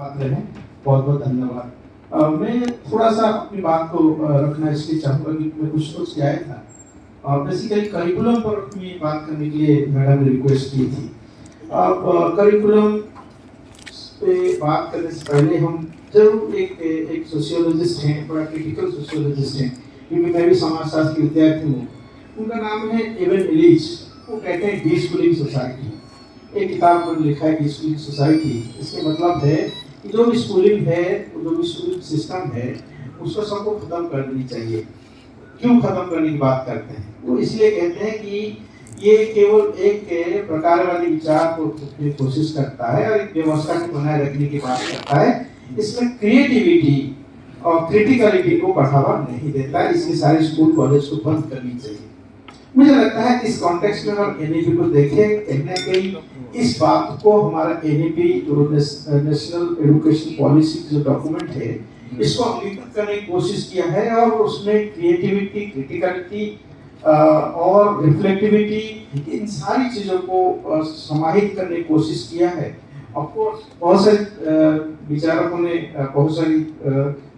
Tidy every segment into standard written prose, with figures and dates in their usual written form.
पात्र हैं। बहुत बहुत धन्यवाद। मैं थोड़ा सा अपनी बात को रखना इसलिए चाहूँगा कि मैं कुछ सोच के आया था। बेसिकली करिकुलम पर अपनी बात करने के लिए मैडम ने रिक्वेस्ट की थी। अब करिकुलम पे बात करने से पहले हम जरूर एक सोशियोलॉजिस्ट हैं, बड़ा क्रिटिकल सोशियोलॉजिस्ट हैं, क्योंकि मैं भी समाजशास्त्र के विद्यार्थी हूँ। उनका नाम है एवन इलीच। वो कहते हैं डीस्कूलिंग सोसाइटी। एक किताब में लिखा है डीस्कूलिंग सोसाइटी। इसके मतलब है कि जो भी स्कूलिंग है, जो भी स्कूलिंग सिस्टम है, उसको सबको खत्म कर देनी चाहिए। क्यों खत्म करने की बात करते हैं? वो इसलिए कहते हैं कि ये केवल एक प्रकार वाले विचार को कोशिश करता है और एक व्यवस्था को बनाए रखने की बात करता है। इसमें क्रिएटिविटी और क्रिटिकलिटी को बढ़ावा नहीं देता है। इसलिए सारे स्कूल कॉलेज को बंद करनी चाहिए। मुझे लगता है इस कॉन्टेक्स्ट में हम एनईपी को देखें, कहीं ना कहीं इस बात को हमारा एनईपी जो नेशनल एजुकेशन पॉलिसी जो डॉक्यूमेंट है, इसको अंगीकृत करने की कोशिश किया है और उसमें क्रिएटिविटी, क्रिटिकलिटी और रिफ्लेक्टिविटी, इन सारी चीज़ों को समाहित करने की कोशिश किया है। ऑफकोर्स बहुत सारे विचारकों ने बहुत सारी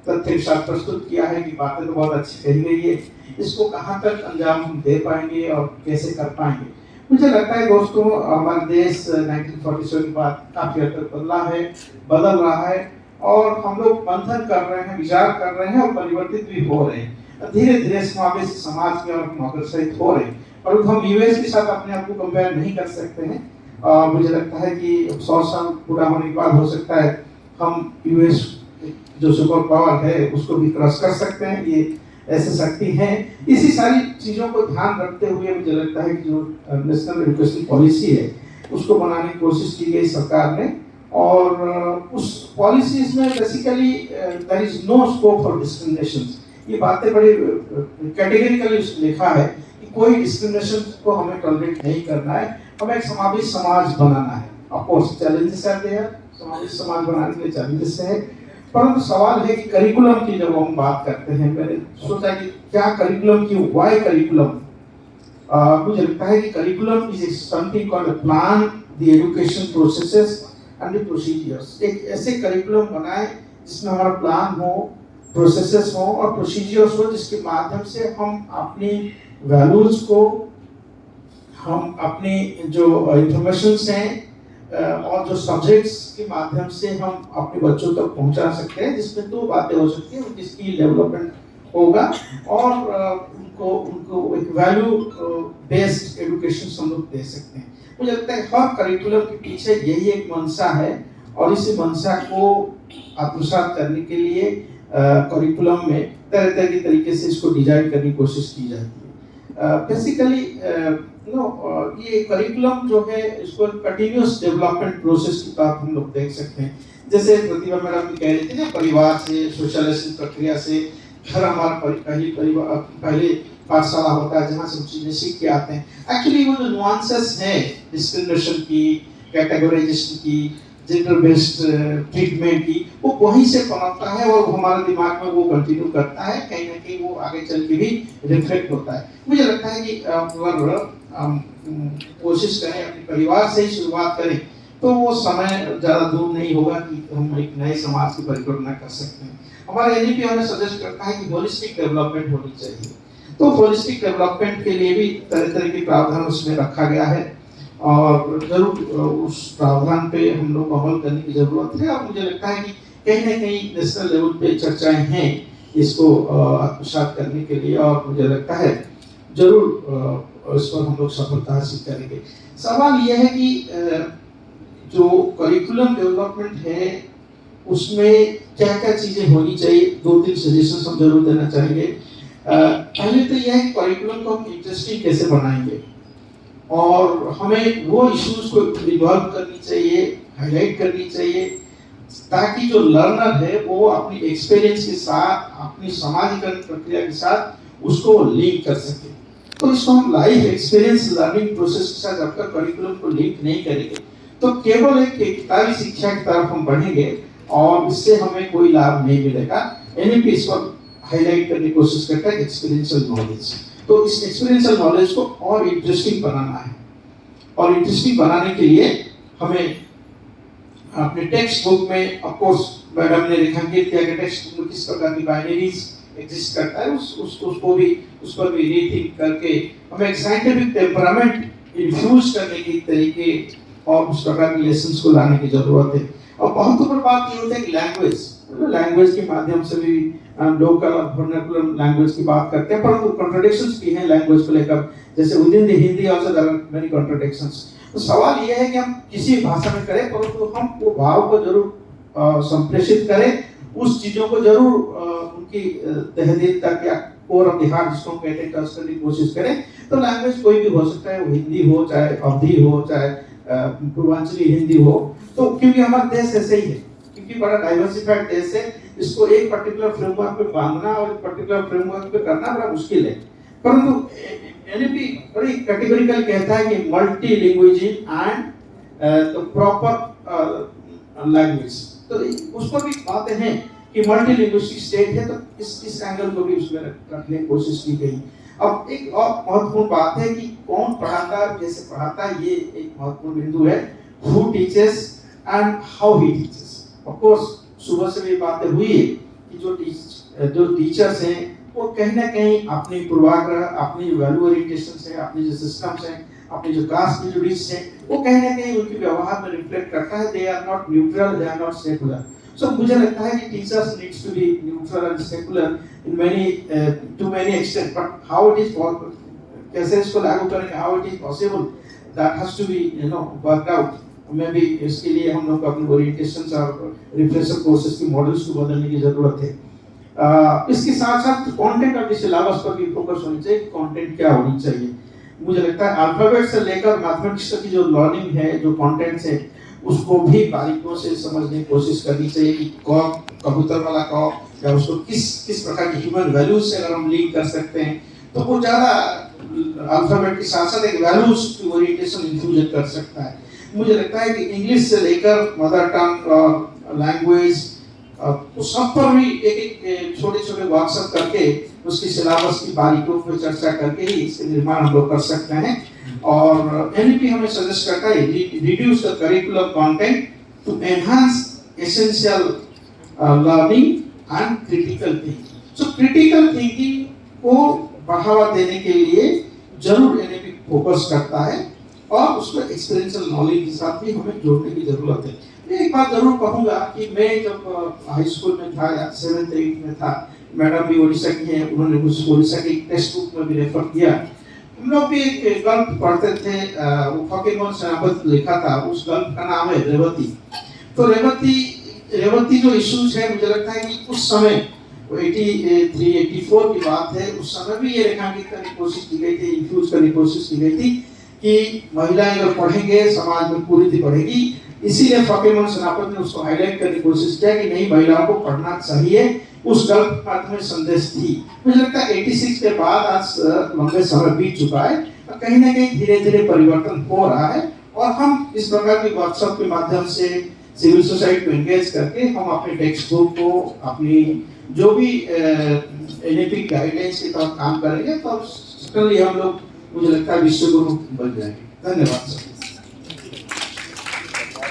तथ्य के साथ प्रस्तुत किया है कि बातें तो बहुत अच्छी कही गई है, इसको कहाँ तक अंजाम हम दे पाएंगे और कैसे कर पाएंगे। मुझे लगता है दोस्तों, हमारा देश 1947 के बाद काफ़ी हद तक बदल रहा है और हम लोग मंथन कर रहे हैं, विचार कर रहे हैं और परिवर्तित भी हो रहे हैं। धीरे धीरे समावेशी समाज में और हम अग्रसरित हो रहे हैं, और हम यूएस के साथ अपने आप को कंपेयर नहीं कर सकते हैं। मुझे लगता है कि 100 साल पूरा होने के बाद हो सकता है हम यूएस जो सुपर पावर है उसको भी क्रॉस कर सकते हैं। ये ऐसी शक्ति है। इसी सारी चीज़ों को ध्यान रखते हुए मुझे लगता है कि जो नेशनल एजुकेशन पॉलिसी है उसको बनाने की कोशिश की गई सरकार ने, और उस पॉलिसीज में basically there is no scope for discrimination. ये बातें बड़ी कैटेगरिकली लिखा है कि कोई डिस्क्रिमिनेशन को हमें टॉलरेट नहीं करना है, हमें एक समावेशी समाज बनाना है। ऑफ कोर्स चैलेंजेस आते हैं, समावेशी समाज बनाने के लिए चैलेंजेस है, परंतु सवाल है कि करिकुलम की जब हम बात करते हैं, मैंने सोचा कि क्या करिकुलम की व्हाई करिकुलम। मुझे लगता है कि curriculum is something called plan the education processes and the procedures. एक ऐसे करिकुलम बनाए जिसमें हमारा प्लान हो, प्रोसेसेस हो और प्रोसीजर्स हो, जिसके माध्यम से हम अपनी वैल्यूज को, हम अपनी जो इंफॉर्मेशन हैं और जो सब्जेक्ट्स के माध्यम से हम अपने बच्चों तक पहुंचा सकते हैं, जिसमें दो बातें हो सकती हैं। उनकी स्किल डेवलपमेंट होगा और उनको एक वैल्यू बेस्ड एजुकेशन हम लोग दे सकते हैं। मुझे लगता है हर करिकुलम के पीछे यही एक मंशा है, और इसी मंशा को आत्मसात करने के लिए करिकुलम में तरह तरह के तरीके से इसको डिजाइन करने की कोशिश की जाती है। बेसिकली ये करिकुलम जो है इसको कंटिन्यूअस डेवलपमेंट प्रोसेस की तरह हम लोग देख सकते हैं। जैसे प्रतिभा मैडम कह रही थी ना, परिवार से, सोशलाइजेशन प्रक्रिया से, घर हमारा पहले पाठशाला होता है जहाँ से हम चीजें सीख के आते हैं। एक्चुअली वो जो नुआंसेस हैं डिस्क्रिमिनेशन की, कैटेगराइजेशन की, जेंडर बेस्ड ट्रीटमेंट की, वो वहीं से पनपता है और हमारे दिमाग में वो कंटिन्यू करता है, कहीं ना कहीं वो आगे चल के भी रिफ्लेक्ट होता है। मुझे लगता है कि अगर हम कोशिश करें, अपने परिवार से ही शुरुआत करें, तो वो समय ज़्यादा दूर नहीं होगा कि हम एक नए समाज की परिकल्पना कर सकते हैं। हमारा एनईपी हमें सजेस्ट करता है कि होलिस्टिक डेवलपमेंट होनी चाहिए। तो होलिस्टिक डेवलपमेंट के लिए भी तरह तरह के प्रावधान उसमें रखा गया है, और जरूर उस प्रावधान पे हम लोग को अमल करने की जरूरत है। और मुझे लगता है कि कहीं ना कहीं नेशनल लेवल पे चर्चाएं हैं इसको आत्मसात करने के लिए, और मुझे लगता है जरूर इस पर हम लोग सफलता हासिल करेंगे। सवाल यह है कि जो करिकुलम डेवलपमेंट है उसमें क्या क्या चीजें होनी चाहिए। 2-3 सजेशन हम जरूर देना चाहेंगे। पहले तो यह है कि करिकुलम को हम इंटरेस्टिंग कैसे बनाएंगे, और हमें वो इश्यूज को इन्वॉल्व करनी चाहिए, हाईलाइट करनी चाहिए, ताकि जो लर्नर है वो अपनी एक्सपीरियंस के साथ, अपनी समाजीकरण प्रक्रिया के साथ उसको लिंक कर सके। तो इसको हम लाइफ एक्सपीरियंस लर्निंग प्रोसेस के साथ जब तक करिकुलम को लिंक नहीं करेंगे, तो केवल एक किताबी शिक्षा की तरफ हम बढ़ेंगे और इससे हमें कोई लाभ नहीं मिलेगा। एनईपी इस पर हाईलाइट करने की कोशिश करता है एक्सपीरियंशियल नॉलेज। तो इस एक्सपीरियंशियल नॉलेज को और इंटरेस्टिंग बनाना है, और इंटरेस्टिंग बनाने के लिए हमें अपने टेक्स्ट बुक में ऑफ कोर्स मैडम ने रेखांकित किया कि टेक्स्ट बुक में किस प्रकार की बाइनरीज एग्जिस्ट करता है, उसको भी उस पर भी रीथिंक करके हमें एक साइंटिफिक टेम्परामेंट इन्फ्यूज करने के तरीके और उस प्रकार के लेसन्स को लाने की जरूरत है। और महत्वपूर्ण बात ये होता है कि लैंग्वेज के माध्यम से भी लोकल और वर्नाकुलर लैंग्वेज की बात करते हैं, परंतु कॉन्ट्रडिक्शंस भी हैं लैंग्वेज को लेकर, जैसे within the Hindi also there are many contradictions. तो सवाल ये है कि हम किसी भाषा में करें, परंतु हम वो भाव को जरूर संप्रेषित करें, उस चीजों को जरूर उनकी तह दिल तक या कोर ऑफ द हार्ट जिसको हम कहते हैं टच करने की कोशिश करें। तो लैंग्वेज कोई भी हो सकता है, वो हिंदी हो, चाहे अवधी हो, चाहे पूर्वांचली हिंदी हो। तो क्योंकि हमारा देश ऐसे ही है, क्योंकि बड़ा डाइवर्सिफाइड देश है, इसको एक पर्टिकुलर फ्रेमवर्क पे बांधना और एक पर्टिकुलर फ्रेमवर्क पे करना बड़ा मुश्किल है। परंतु एनईपी बड़ी कैटेगोरिकल कहता है कि multi languaging and the proper language. तो उस पर भी बातें हैं कि मल्टी लिंग्विस्टिक स्टेट है, तो इस एंगल को भी उसमें रखने की कोशिश की गई। अब एक और महत्वपूर्ण बात है कि कौन पढ़ाता है, कैसे पढ़ाता है, ये एक महत्वपूर्ण बिंदु है। Who teaches and how he teaches। Of course सुबह से भी बातें हुई है कि जो टीचर्स हैं वो कहीं ना कहीं अपनी पूर्वाग्रह, अपनी वैल्यू ओरिएंटेशन है, अपने जो सिस्टम्स हैं, अपने जो कास्ट प्रेजुडिस हैं, वो कहीं ना कहीं उनके व्यवहार में रिफ्लेक्ट करता है। They are not neutral, they are not secular. So मुझे लगता है कि teachers needs to be neutral and secular in many to many extent, but how it is कैसे इसको लागू करेंगे, how it is possible, that has to be worked out. Maybe इसके लिए हम लोग अपनी ओरिएंटेशंस और रिफ्रेशर कोर्सेज की मॉडल्स को बदलने की जरूरत है। इसके साथ साथ कंटेंट और सिलेबस पर भी फोकस होनी चाहिए, कंटेंट क्या होनी चाहिए। मुझे लगता है अल्फाबेट से लेकर मैथमेटिक्स तक की जो लर्निंग है, जो कंटेंट्स है, उसको भी बारीकियों से समझने की कोशिश करनी चाहिए कि कबूतर वाला कौ या उसको किस प्रकार की ह्यूमन वैल्यूज से अगर हम लिंक कर सकते हैं तो वो ज्यादा अल्फाबेट के साथ साथ एक वैल्यूज की ओरिएंटेशन इन्फ्यूजन कर सकता है। मुझे लगता है कि इंग्लिश से लेकर मदर टंग और लैंग्वेज उस सब पर भी एक छोटे वर्कशॉप करके उसकी सिलेबस की बारीकियों पर चर्चा करके ही इसके निर्माण हम लोग कर सकते हैं। और एनईपी हमें सजेस्ट करता है reduce the curricular content to enhance essential learning and critical thinking. So critical thinking को बढ़ावा देने के लिए जरूर एनईपी फोकस करता है और उसमें एक्सपीरियंशियल नॉलेज के साथ भी हमें जोड़ने की जरूरत है। मैं एक बात जरूर कहूंगा कि मैं जब हाई स्कूल में था या 7th 8th में था, मैडम भी ओडिशा की हैं, उन्होंने मुझे ओडिशा की टेक्स्ट बुक में भी रेफर किया। हम लोग भी एक गल्प पढ़ते थे, वो फकीरमोहन सेनापति लिखा था, उस गल्प का नाम है रेवती। तो रेवती जो इश्यूज है, मुझे लगता है कि उस समय 83 84 की बात है, उस समय भी ये रेखांकित करने की कोशिश की गई थी, इन्फ्यूज करने की कोशिश की गई थी कि महिलाएं अगर पढ़ेंगे समाज में कुरीति बढ़ेगी। इसीलिए फकीरमोहन सेनापति ने उसको हाईलाइट करने की कोशिश किया कि नहीं, महिलाओं को पढ़ना चाहिए। उस गल्प में संदेश थी। मुझे लगता है 86 के बाद आज लंबे समय बीत चुका है, कहीं ना कहीं धीरे धीरे परिवर्तन हो रहा है और हम इस प्रकार की वर्कशॉप के माध्यम से सिविल सोसाइटी को एंगेज करके हम अपने टेक्स्ट बुक को, अपनी जो भी एनईपी गाइडलाइंस के तहत काम करेंगे तो हम लोग, मुझे लगता है, विश्व गुरु बन जाएंगे। धन्यवाद सर।